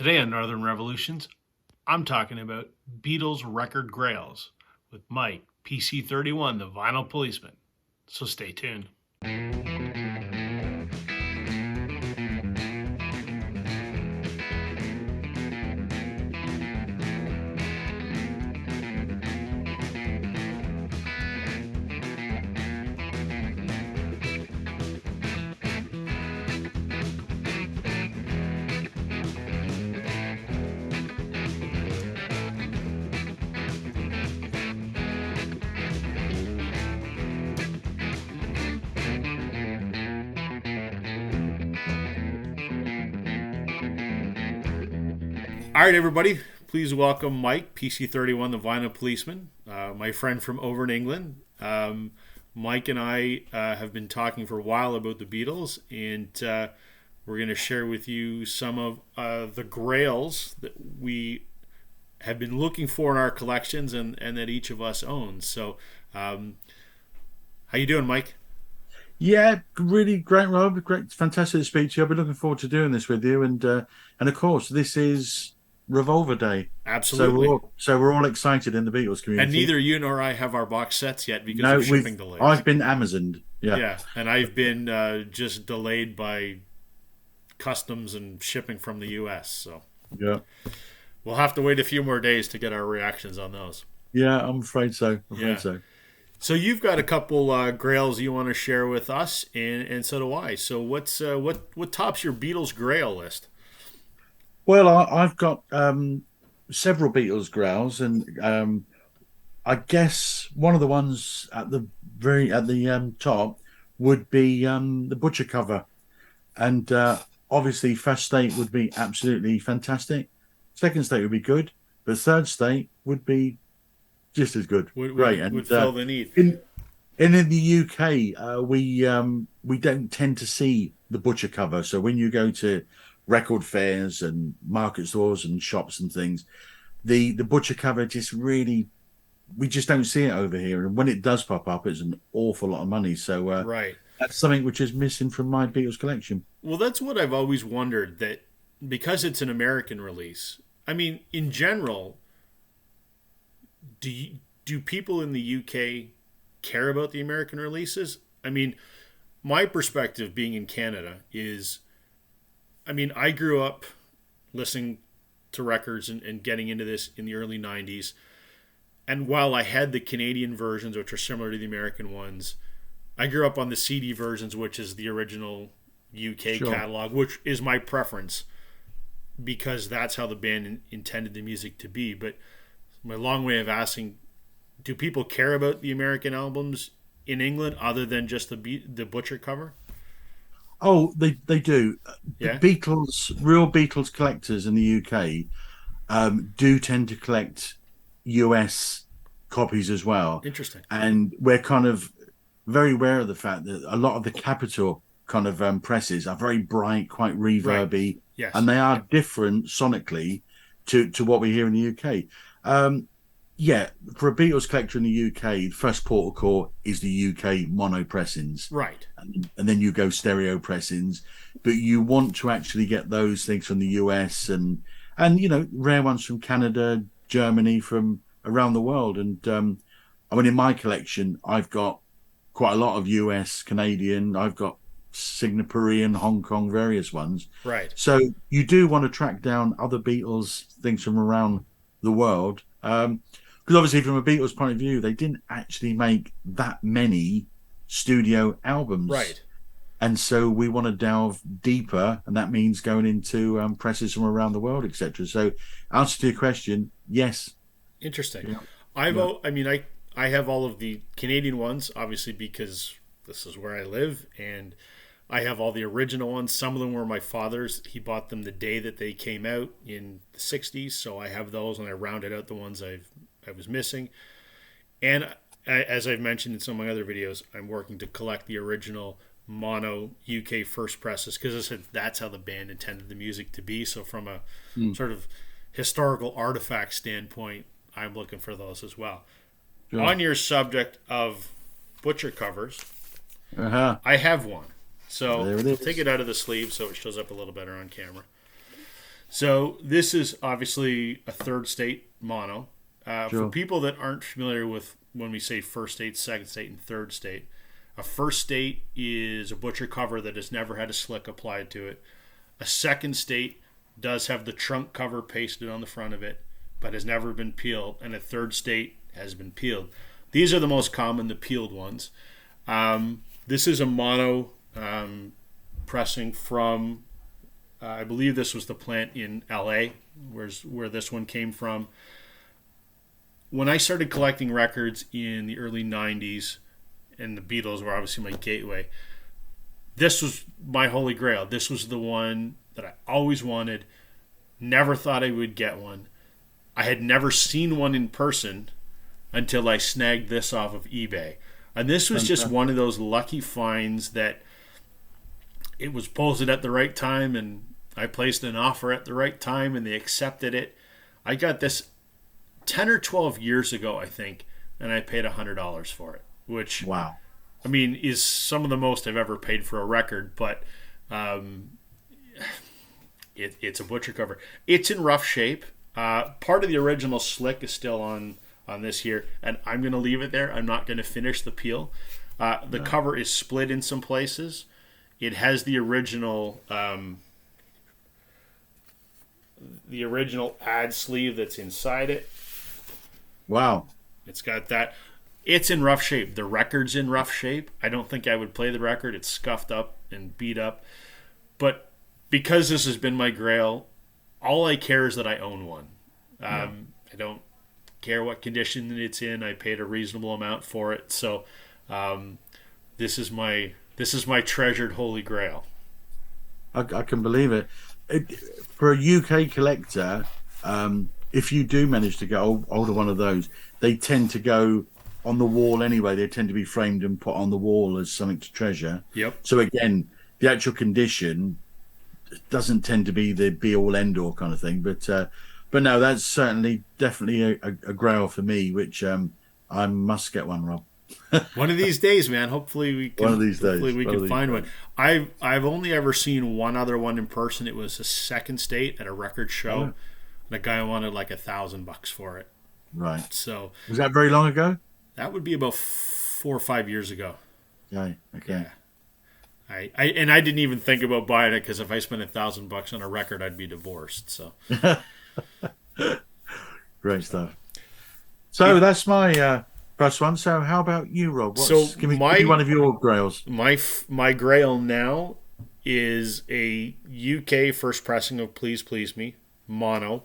Today on Northern Revolutions, I'm talking about Beatles Record Grails with Mike, PC31, the vinyl policeman. So stay tuned. All right, everybody, please welcome Mike, PC31, the vinyl policeman, my friend from over in England. Mike and I have been talking for a while about the Beatles, and we're going to share with you some of the grails that we have been looking for in our collections and that each of us owns. So, how you doing, Mike? Yeah, really great, Rob. Great, fantastic to speak to you. I've been looking forward to doing this with you, and of course, this is Revolver Day, so Absolutely. we're all excited in the Beatles And community. neither you nor I have our box sets yet because No, of shipping delays. I've been Amazoned. Yeah, Yeah, and I've been just delayed by customs and shipping from the U.S. So yeah, we'll have to wait a few more days to get our reactions on those. yeah. I'm afraid so. I'm afraid Yeah. so. So you've got a couple grails you want to share with us, and so do I. So what tops your Beatles grail list? Well, I've got several Beatles growls, and I guess one of the ones at the top would be the Butcher cover. And obviously, first state would be absolutely fantastic. Second state would be good, but third state would be just as good. Would Great. would, And would fill the need? in the UK, we don't tend to see the butcher cover. So when you go to record fairs and market stores and shops and things, the butcher cover just really we just don't see it over here. And when it does pop up, it's an awful lot of money. So Right. that's something which is missing from my Beatles collection. Well, that's what I've always wondered that because it's an American release. I mean, in general, do people in the UK care about the American releases? I mean, my perspective being in Canada is, I mean, I grew up listening to records and getting into this in the early 90s. And while I had the Canadian versions, which are similar to the American ones, I grew up on the CD versions, which is the original UK Sure. catalog, which is my preference because that's how the band intended the music to be. But my long way of asking, do people care about the American albums in England other than just the Butcher cover? Oh, they do. Yeah, Real Beatles collectors in the UK, do tend to collect US copies as well. interesting. And we're kind of very aware of the fact that a lot of the Capitol kind of presses are very bright, quite Right. reverby, and Yes. they are different sonically to what we hear in the UK. Yeah, for a Beatles collector in the UK, the first port of call is the UK mono pressings, Right. and then you go stereo pressings. But you want to actually get those things from the US and rare ones from Canada, Germany, from around the world. And I mean, in my collection, I've got quite a lot of US, Canadian. I've got Singaporean, Hong Kong, various ones. Right. So you do want to track down other Beatles things from around the world. Because obviously, from a Beatles point of view, they didn't actually make that many studio albums. Right. And so we want to delve deeper, and that means going into presses from around the world, etc. So, answer to your question, yes. Interesting. Yeah, I've yeah. I mean I have all of the Canadian ones obviously because this is where I live and I have all the original ones. Some of them were my father's. He bought them the day that they came out in the 60s, so I have those and I rounded out the ones I was missing. And as I've mentioned in some of my other videos, I'm working to collect the original mono UK first presses because I said that's how the band intended the music to be. So from a Mm, sort of historical artifact standpoint, I'm looking for those as well. sure. On your subject of butcher covers, Uh-huh. I have one. So There it I'll take is. it out of the sleeve so it shows up a little better on camera. So this is obviously a third state mono. For Sure. people that aren't familiar with when we say first state, second state, and third state, a first state is a butcher cover that has never had a slick applied to it. A second state does have the trunk cover pasted on the front of it, but has never been peeled. And a third state has been peeled. These are the most common, the peeled ones. This is a mono pressing from, I believe this was the plant in LA, where this one came from. When I started collecting records in the early 90s, and the Beatles were obviously my gateway, this was my holy grail. This was the one that I always wanted. Never thought I would get one. I had never seen one in person until I snagged this off of eBay. And this was just one of those lucky finds that it was posted at the right time, and I placed an offer at the right time, and they accepted it. I got this 10 or 12 years ago, I think, and I paid $100 for it, which, Wow. I mean, is some of the most I've ever paid for a record, but it's a butcher cover. It's in rough shape. Part of the original slick is still on this here, and I'm going to leave it there. I'm not going to finish the peel. The cover is split in some places. It has the original ad sleeve that's inside it. Wow. It's got that. It's in rough shape. The record's in rough shape. I don't think I would play the record. It's scuffed up and beat up. But because this has been my grail, all I care is that I own one. I don't care what condition it's in. I paid a reasonable amount for it. So this is my treasured holy grail. I can believe it. For a UK collector, if you do manage to get hold of one of those, they tend to go on the wall anyway. They tend to be framed and put on the wall as something to treasure. Yep. So again, the actual condition doesn't tend to be the be all end all kind of thing. But no, that's definitely a grail for me, which I must get one, Rob. One of these days, man. Hopefully we can. One of these days. Hopefully we can find one. I've only ever seen one other one in person. It was a second state at a record show, and a guy wanted like $1,000 for it. Right. So was that very long ago? That would be about 4 or 5 years ago. Okay. Yeah. I didn't even think about buying it, because if I spent $1,000 on a record, I'd be divorced. So great stuff. So that's my first one. So how about you, Rob? Give me one of your grails. My grail now is a UK first pressing of Please Please Me mono,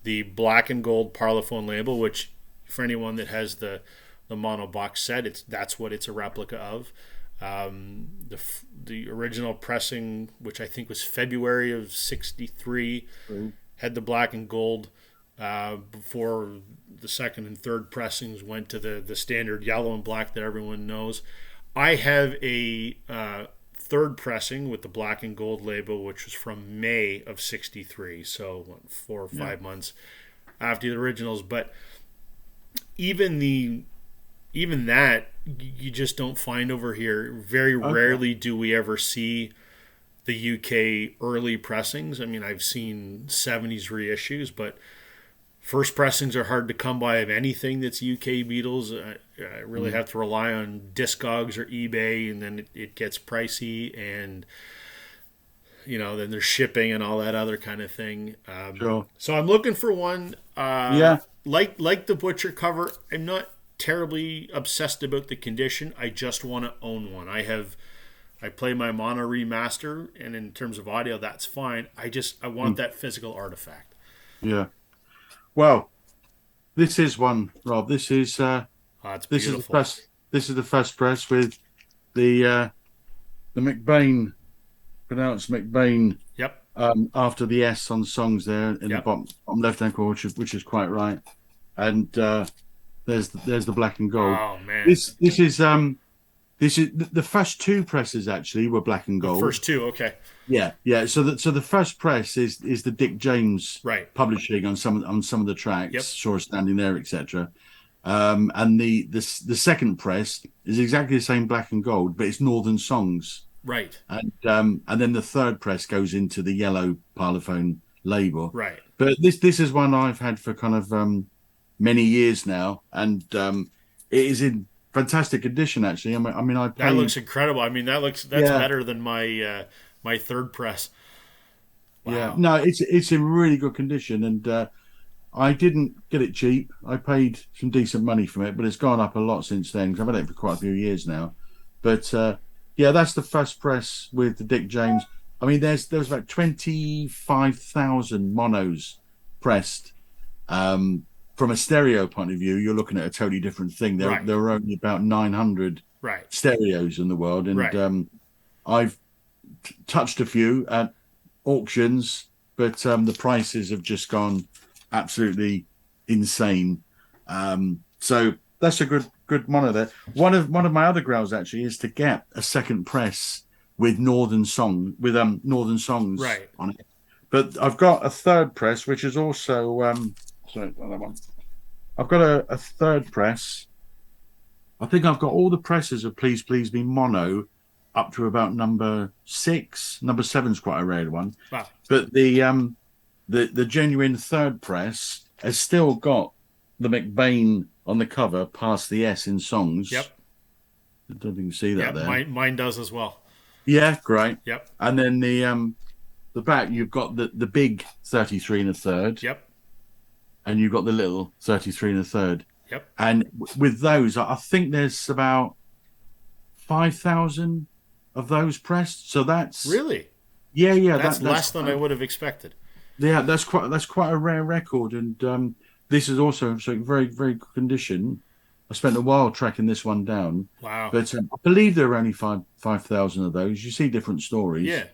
the black and gold Parlophone label, which for anyone that has the mono box set, that's what it's a replica of. The original pressing, which I think was February of '63, had the black and gold before the second and third pressings went to the standard yellow and black that everyone knows. I have a third pressing with the black and gold label, which was from May of '63, so 4 or 5 months after the originals. But even that you just don't find over here. Very rarely do we ever see the UK early pressings. I mean, I've seen 70s reissues, but first pressings are hard to come by of anything that's UK Beatles. I really have to rely on Discogs or eBay, and then it gets pricey, and then there's shipping and all that other kind of thing. Sure. So I'm looking for one. Like the butcher cover, I'm not terribly obsessed about the condition. I just want to own one. I play my mono remaster, and in terms of audio, that's fine. I want that physical artifact. Yeah. Well, this is one, Rob. This is it's beautiful. This is the first press with the McBain, pronounced McBain. Yep. After the S on songs there in the bottom left-hand corner, which is quite right. And there's the black and gold. Oh man. This is the first two presses actually were black and gold. The first two, okay. Yeah. So the first press is the Dick James publishing on some of the tracks. Yep. Sure, Standing There, etc. And the second press is exactly the same black and gold, but it's Northern Songs. Right. And then the third press goes into the yellow Parlophone label. Right. But this is one I've had for kind of many years now, and it is in fantastic condition. Actually, I mean, I That looks paid. incredible. I mean, that's Yeah, better than my third press. yeah. Wow. No, it's in really good condition, and I didn't get it cheap. I paid some decent money for it, but it's gone up a lot since then. 'Cause I've had it for quite a few years now. But yeah, that's the first press with the Dick James. I mean, there was about 25,000 monos pressed. From a stereo point of view, you're looking at a totally different thing. Right. There are only about 900 Right. stereos in the world, and Right. I've touched a few at auctions, but the prices have just gone absolutely insane. So that's a good mono there. One of my other grails actually is to get a second press with Northern songs Right. on it. But I've got a third press, which is also sorry, that one. I've got a third press. I think I've got all the presses of Please Please Me mono up to about number 6. Number 7's quite a rare one. Wow. But the genuine third press has still got the McBain on the cover past the S in songs. Yep. I don't think you can see that Yep. there. Mine does as well. Yeah, great. Yep. And then the back you've got the big 33 and a third. Yep. And you've got the little 33 and a third. Yep. And with those, I think there's about 5,000 of those pressed. So that's Really? yeah. That's less than I would have expected. Yeah, that's quite a rare record, and this is also so very very good condition. I spent a while tracking this one down, Wow. but I believe there are only 5,000 of those. You see different stories. Yeah.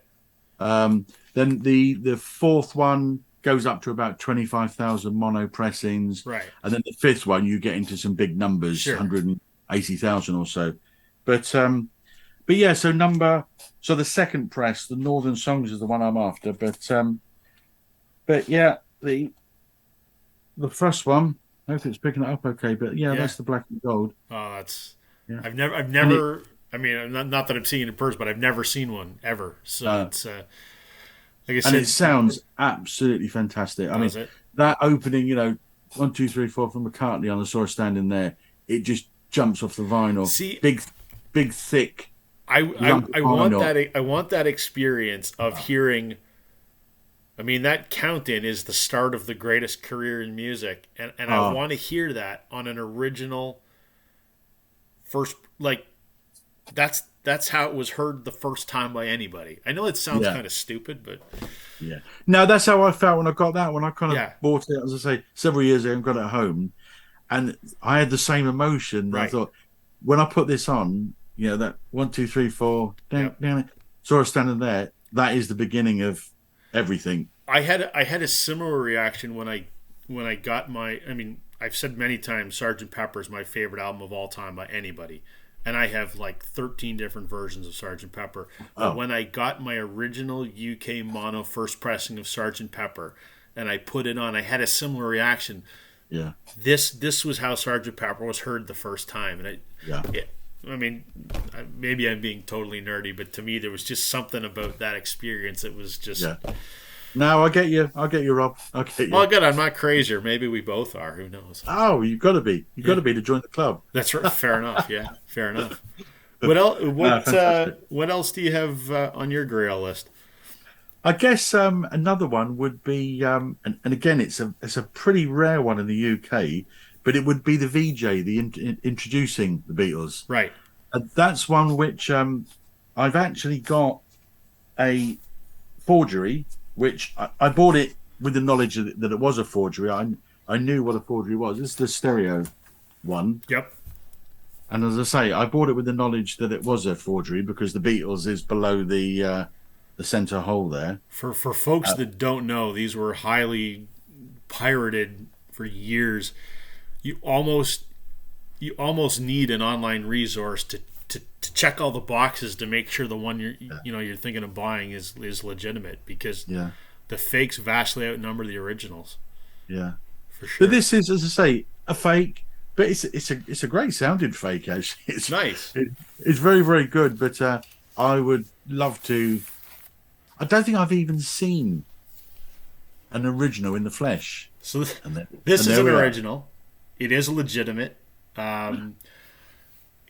Then the fourth one goes up to about 25,000 mono pressings, Right. and then the fifth one you get into some big numbers, Sure. 180,000 or so. But yeah, so the second press, the Northern Songs, is the one I'm after. But yeah, the first one, I hope it's picking it up okay. But yeah, Yeah. that's the black and gold. Oh, that's. Yeah. I've never. I mean, not that I'm seeing it in person, but I've never seen one ever. So it's like I said, And it sounds absolutely fantastic. I mean, it? that opening, 1, 2, 3, 4 from McCartney on the saw standing there, it just jumps off the vinyl. See, big, thick. I lump of want vinyl. I want that experience of hearing. I mean, that count-in is the start of the greatest career in music, and I want to hear that on an original first, like, that's how it was heard the first time by anybody. I know it sounds Yeah. kind of stupid, but Yeah. No, that's how I felt when I got that. When I kind of Yeah. bought it, as I say, several years ago and got it at home, and I had the same emotion. I Right. thought, when I put this on, that 1, 2, 3, 4, Yep. down, saw her standing there. That is the beginning of everything. I had a similar reaction when I got my. I mean, I've said many times, Sgt. Pepper is my favorite album of all time by anybody, and I have like 13 different versions of Sgt. Pepper. But when I got my original UK mono first pressing of Sgt. Pepper, and I put it on, I had a similar reaction. Yeah. This was how Sgt. Pepper was heard the first time, and I mean, maybe I'm being totally nerdy, but to me, there was just something about that experience. It was just. Yeah. No, I get you, Rob. I get you. Well, good. I'm not crazy, or maybe we both are. Who knows? Oh, you've got to be. You've got to be to join the club. That's right. Fair enough. Yeah, fair enough. What else? What else do you have on your Grail list? I guess another one would be, and again, it's a pretty rare one in the UK, but it would be the VJ, introducing the Beatles. Right. That's one which I've actually got a forgery, which I bought it with the knowledge that it was a forgery. I knew what a forgery was. This is the stereo one. Yep. And as I say, I bought it with the knowledge that it was a forgery because the Beatles is below the center hole there. For folks that don't know, these were highly pirated for years. You almost need an online resource to check all the boxes to make sure the one you're thinking of buying is legitimate, because the fakes vastly outnumber the originals. Yeah, for sure. But this is, as I say, a fake, but it's a great sounding fake. Actually, it's nice. It's very very good. But I would love to. I don't think I've even seen an original in the flesh. So And then, this and is there an we are. original. It is legitimate. Um,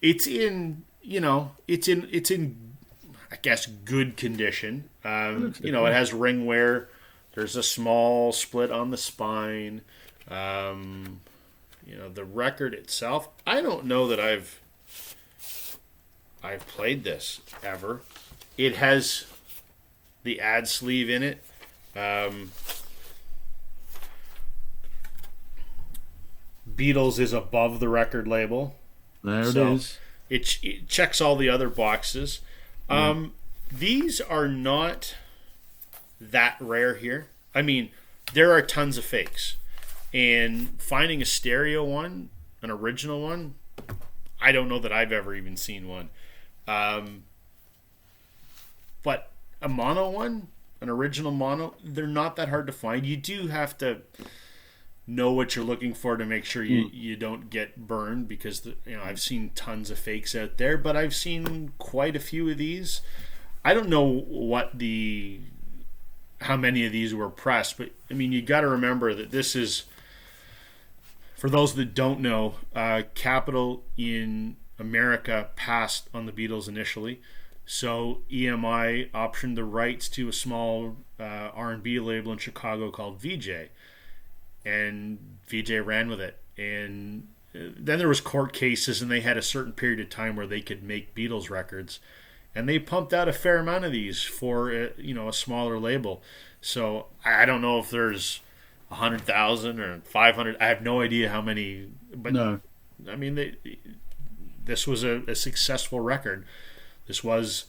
it's in, it's in, I guess, good condition. It looks It okay. has ring wear. There's a small split on the spine. Um, the record itself. I don't know that I've played this ever. It has the ad sleeve in it. Um, Beatles is above the record label, There it so is. it checks all the other boxes. Yeah. These are not that rare here. I mean, there are tons of fakes, and finding a stereo one, an original one, I don't know that I've ever even seen one. Um, but a mono one, an original mono, they're not that hard to find. You do have to know what you're looking for to make sure you don't get burned, because I've seen tons of fakes out there, but I've seen quite a few of these. I don't know how many of these were pressed, but I mean, you got to remember that this is, for those that don't know, Capitol in America passed on the Beatles initially, so EMI optioned the rights to a small R&B label in Chicago called VJ, and VJ ran with it. And then there was court cases, and they had a certain period of time where they could make Beatles records, and they pumped out a fair amount of these for a smaller label. So I don't know if there's 100,000 or 500. I have no idea how many, but No. I mean, this was a successful record. This was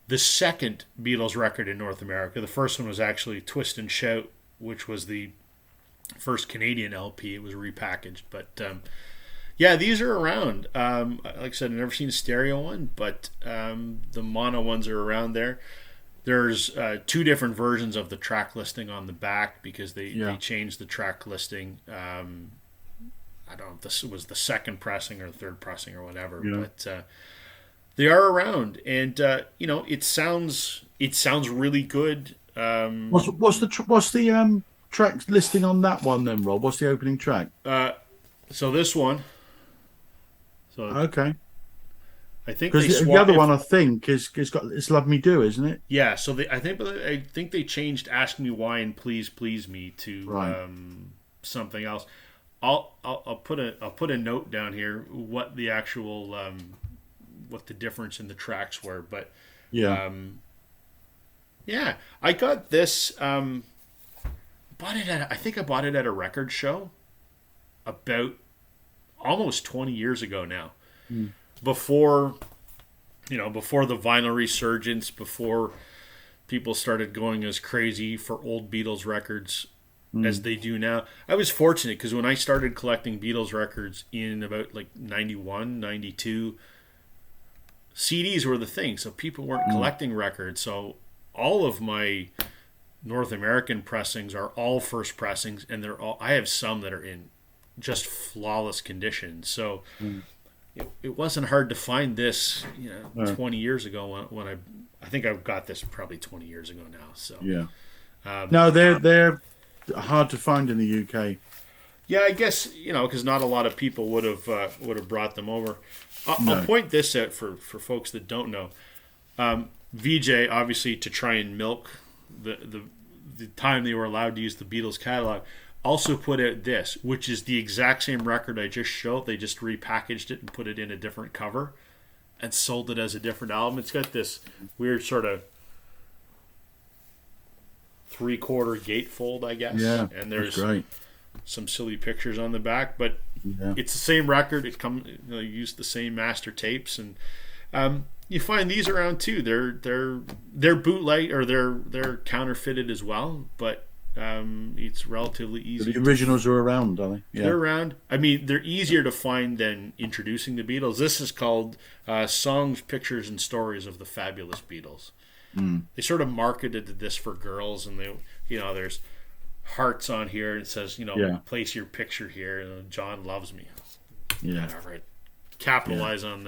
the second Beatles record in North America. The first one was actually Twist and Shout, which was the first Canadian LP. It was repackaged, but yeah, these are around. Like I said, I've never seen a stereo one, but the mono ones are around there. There's two different versions of the track listing on the back, because they changed the track listing. I don't know if this was the second pressing or the third pressing or whatever, but they are around, and it sounds really good. What's the track listing on that one then, Rob? What's the opening track? So this one, so Okay, I think because they the other swapped. one I think is it's got "It's Love Me Do," isn't it? Yeah, so I think they changed "Ask Me Why" and "Please Please Me" to Right. something else. I'll put a note down here what the actual what the difference in the tracks were, but Yeah. yeah, I got this. I think I bought it at a record show about almost 20 years ago now. Mm. Before before the vinyl resurgence, before people started going as crazy for old Beatles records as Mm. they do now. I was fortunate, because when I started collecting Beatles records in about like 91, 92, CDs were the thing, so people weren't Mm. collecting records. So all of my North American pressings are all first pressings, and I have some that are in just flawless condition. So Mm. it wasn't hard to find this, No. 20 years ago when I think I got this probably 20 years ago now. So Yeah. um, No, they're hard to find in the UK. yeah, I guess because not a lot of people would have brought them over. I'll No. point this out for folks that don't know. VJ, obviously, to try and milk the time they were allowed to use the Beatles catalog, also put out this, which is the exact same record I just showed. They just repackaged it and put it in a different cover and sold it as a different album. It's got this weird sort of three-quarter gatefold, I guess. Yeah. And That's there's great. some silly pictures on the back, but Yeah. it's the same record. It you used the same master tapes, and you find these around too. They're bootleg, or they're counterfeited as well, but it's relatively easy. The originals are around, are they? They're Yeah. around. I mean, they're easier to find than Introducing the Beatles. This is called Songs, Pictures, and Stories of the Fabulous Beatles. Mm. They sort of marketed this for girls, and there's hearts on here, and it says, Yeah. place your picture here. John loves me. Yeah. Whatever. Capitalize on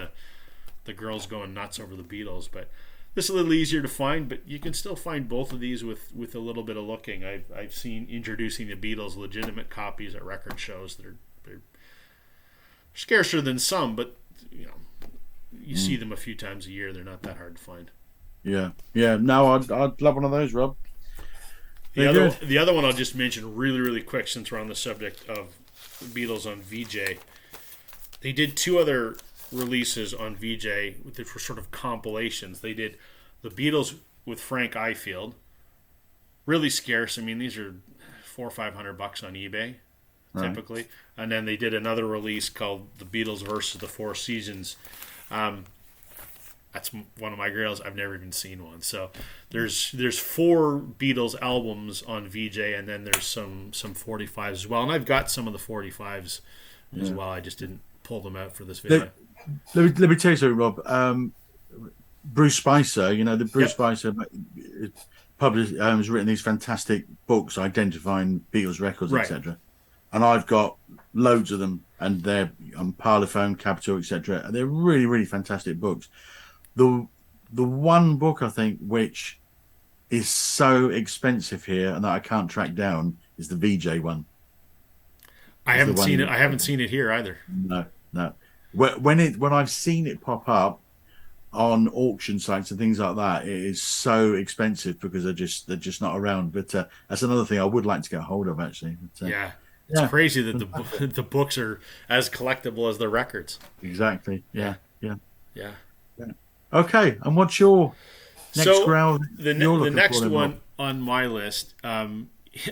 the girls going nuts over the Beatles, but This is a little easier to find, but you can still find both of these with a little bit of looking. I've seen introducing the Beatles legitimate copies at record shows. They're scarcer than some, but you see them a few times a year. They're not that hard to find. Yeah. No, I'd love one of those, Rob. The other one I'll just mention really, really quick, since we're on the subject of Beatles on VJ. They did 2 other releases on VJ that were sort of compilations. They did the Beatles with Frank Ifield, really scarce. I mean, these are $400 or $500 on eBay typically. Right. And then they did another release called the Beatles versus the Four Seasons. That's one of my grails. I've never even seen one. So there's 4 Beatles albums on VJ, and then there's some 45s as well. And I've got some of the 45s as well. I just didn't pull them out for this video. Let me tell you something, Rob. Bruce Spicer, the Bruce Spicer published, has written these fantastic books identifying Beatles records, etc. And I've got loads of them, and they're on Parlophone, Capitol, etc. They're really, really fantastic books. The one book I think which is so expensive here and that I can't track down is the VJ one. I haven't seen it. I haven't seen it here either. No. When I've seen it pop up on auction sites and things like that, it is so expensive because they're just not around. But that's another thing I would like to get hold of, actually. But, it's crazy that the books are as collectible as the records. Exactly. Yeah. Okay, and what's your next growl? The next one on my list,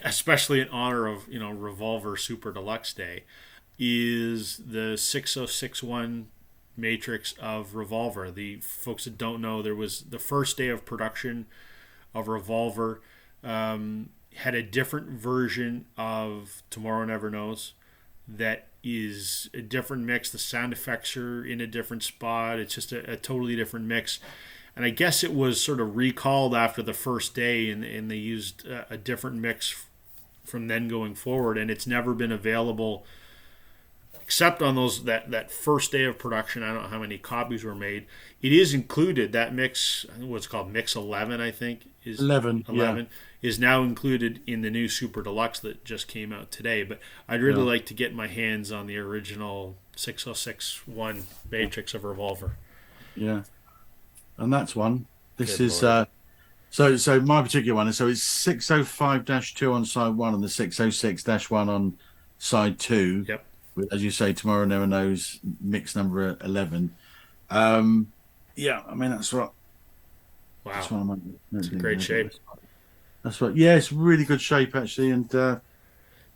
especially in honor of Revolver Super Deluxe Day, is the 6061 matrix of Revolver. The folks that don't know, there was the first day of production of Revolver, had a different version of Tomorrow Never Knows that is a different mix. The sound effects are in a different spot. It's just a totally different mix. And I guess it was sort of recalled after the first day, and they used a different mix from then going forward. And it's never been available except on that first day of production. I don't know how many copies were made. It is included, that mix, what's called Mix 11, I think. Is 11, is now included in the new Super Deluxe that just came out today. But I'd really like to get my hands on the original 6061 matrix of Revolver. Yeah. And that's one. This is so my particular one is, so it's 605-2 on side 1 and the 606-1 on side 2. Yep. With, as you say, Tomorrow Never Knows, mix number 11. I mean, that's what. Wow. That's one of my, it's in great shape. That's what. Yeah, it's really good shape actually. And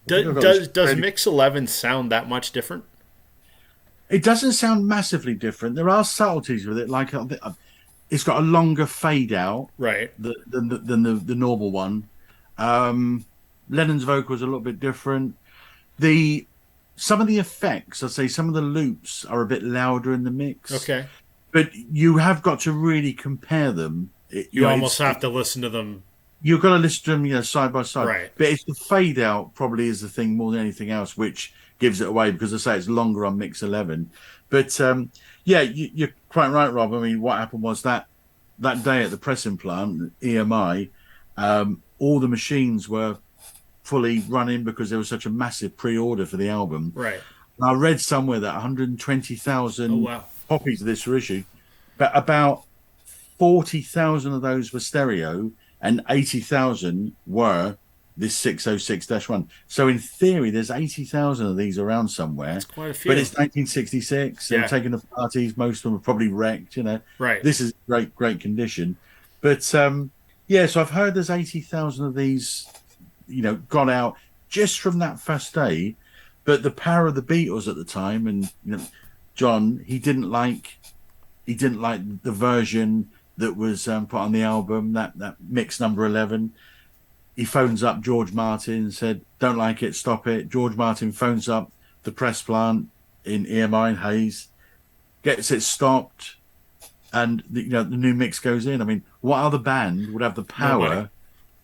does Mix 11 sound that much different? It doesn't sound massively different. There are subtleties with it, like it's got a longer fade out, right, than the normal one. Lennon's vocal is a little bit different. Some of the effects, I'd say, some of the loops are a bit louder in the mix. Okay, but you have got to really compare them. You almost have to listen to them. You've got to listen to them, side by side. Right. But it's the fade out probably is the thing more than anything else, which gives it away, because I say it's longer on Mix 11. But you're quite right, Rob. I mean, what happened was that day at the pressing plant, EMI, all the machines were fully running because there was such a massive pre-order for the album. Right. And I read somewhere that 120,000 copies of this were issued, but about 40,000 of those were stereo and 80,000 were this 606-1. So in theory, there's 80,000 of these around somewhere. That's quite a few. But it's 1966. They're taking the parties. Most of them are probably wrecked. Right. This is great condition. But so I've heard there's 80,000 of these, gone out just from that first day. But the power of the Beatles at the time, and John, he didn't like the version that was put on the album, that mix number 11. He phones up George Martin and said, "Don't like it, stop it." George Martin phones up the press plant in EMI in Hayes, gets it stopped, and the new mix goes in. I mean, what other band would have the power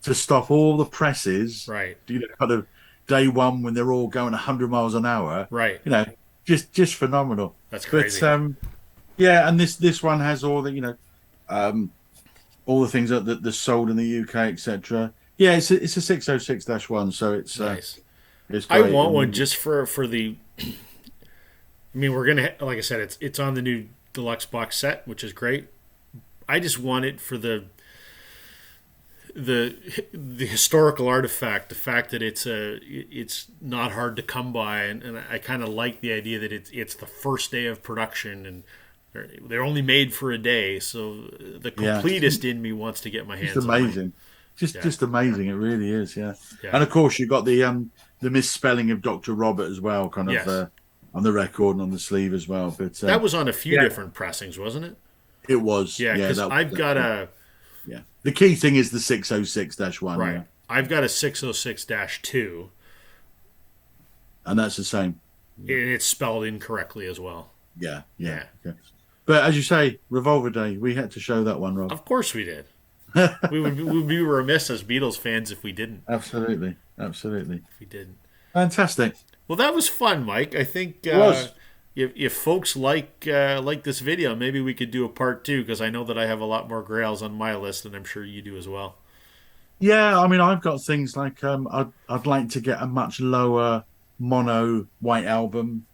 to stop all the presses? Right. Kind of day one when they're all going 100 miles an hour. Right. Just phenomenal. That's crazy. But and this one has all the all the things that's sold in the UK, etc. Yeah, it's a 606-1, so Nice. it's I great. want one And just for the. I mean, we're gonna like I said, it's on the new deluxe box set, which is great. I just want it for the the historical artifact, the fact that it's not hard to come by, and I kind of like the idea that it's the first day of production, and they're only made for a day, so the yeah, completist in me wants to get my just hands on one. amazing, Yeah, just amazing. It really is. Yeah, yeah, and of course you got the misspelling of Dr. Robert as well, kind of yes. on the record and on the sleeve as well. But That was on a few yeah, different pressings, wasn't it? it was. Yeah, Yeah, because that was I've got a yeah. The key thing is the 606-1. right. Yeah, I've got a 606-2, and that's the same. and it's spelled incorrectly as well. Yeah, yeah. Yeah, Okay. But as you say, Revolver Day, we had to show that one, Rob. of course we did. We would be remiss as Beatles fans if we didn't. Absolutely, absolutely. If we didn't. Fantastic. Well, that was fun, Mike. I think It was. if folks like this video, maybe we could do a part two because I know that I have a lot more Grails on my list, and I'm sure you do as well. Yeah, I mean, I've got things like I'd like to get a much lower mono white album.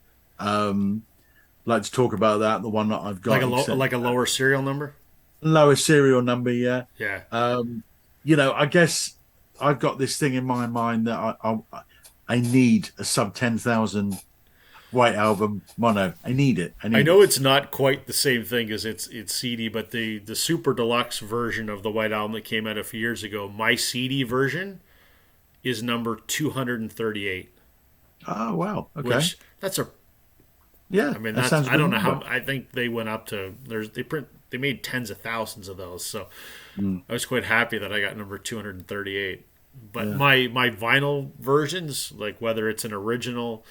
Like to talk about that, the one that I've Like got, like a etc. lower serial number. Lower serial number, yeah. Yeah. Um, I guess I've got this thing in my mind that I need a sub 10,000 white album mono. I need it. I I need know it. it's not quite the same thing as it's CD, but the super deluxe version of the White Album that came out a few years ago, my CD version is number 238, Oh wow. Okay. which that's a Yeah, I mean that that's sounds a I good don't know number. how I think they went up to they made tens of thousands of those, so Mm, I was quite happy that I got number 238. But yeah. my vinyl versions, like whether it's an original,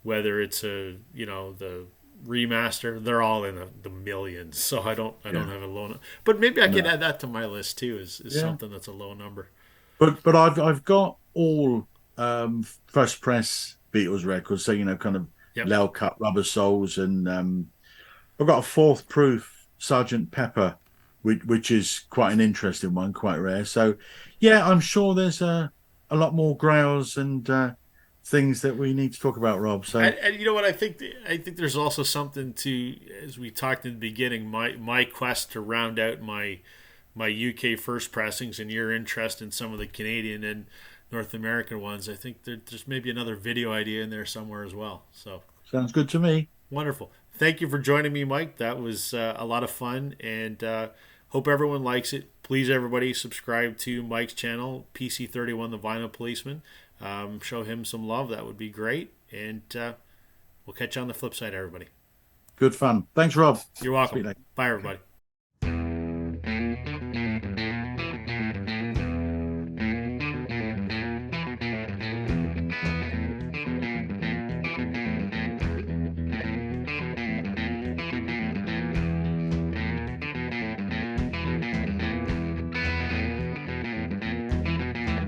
whether it's a the remaster, they're all in the millions. So I don't Yeah. have a low. But maybe I can No. add that to my list too. Is Yeah. something that's a low number. But I've got all first press Beatles records, so kind of Yep. Lel cut rubber soles, and I've got a fourth proof Sergeant Pepper, which is quite an interesting one, quite rare. So yeah, I'm sure there's a lot more grails and things that we need to talk about, Rob. So And you know what? I think there's also something to, as we talked in the beginning, my quest to round out my UK first pressings and your interest in some of the Canadian and North American ones. I think there's maybe another video idea in there somewhere as well. So sounds good to me. wonderful. Thank you for joining me, Mike. That was a lot of fun, and hope everyone likes it. Please, everybody, subscribe to Mike's channel, PC31, the Vinyl Policeman. Show him some love. That would be great. And we'll catch you on the flip side, everybody. Good fun. Thanks, Rob. You're Speak welcome. later. Bye, everybody.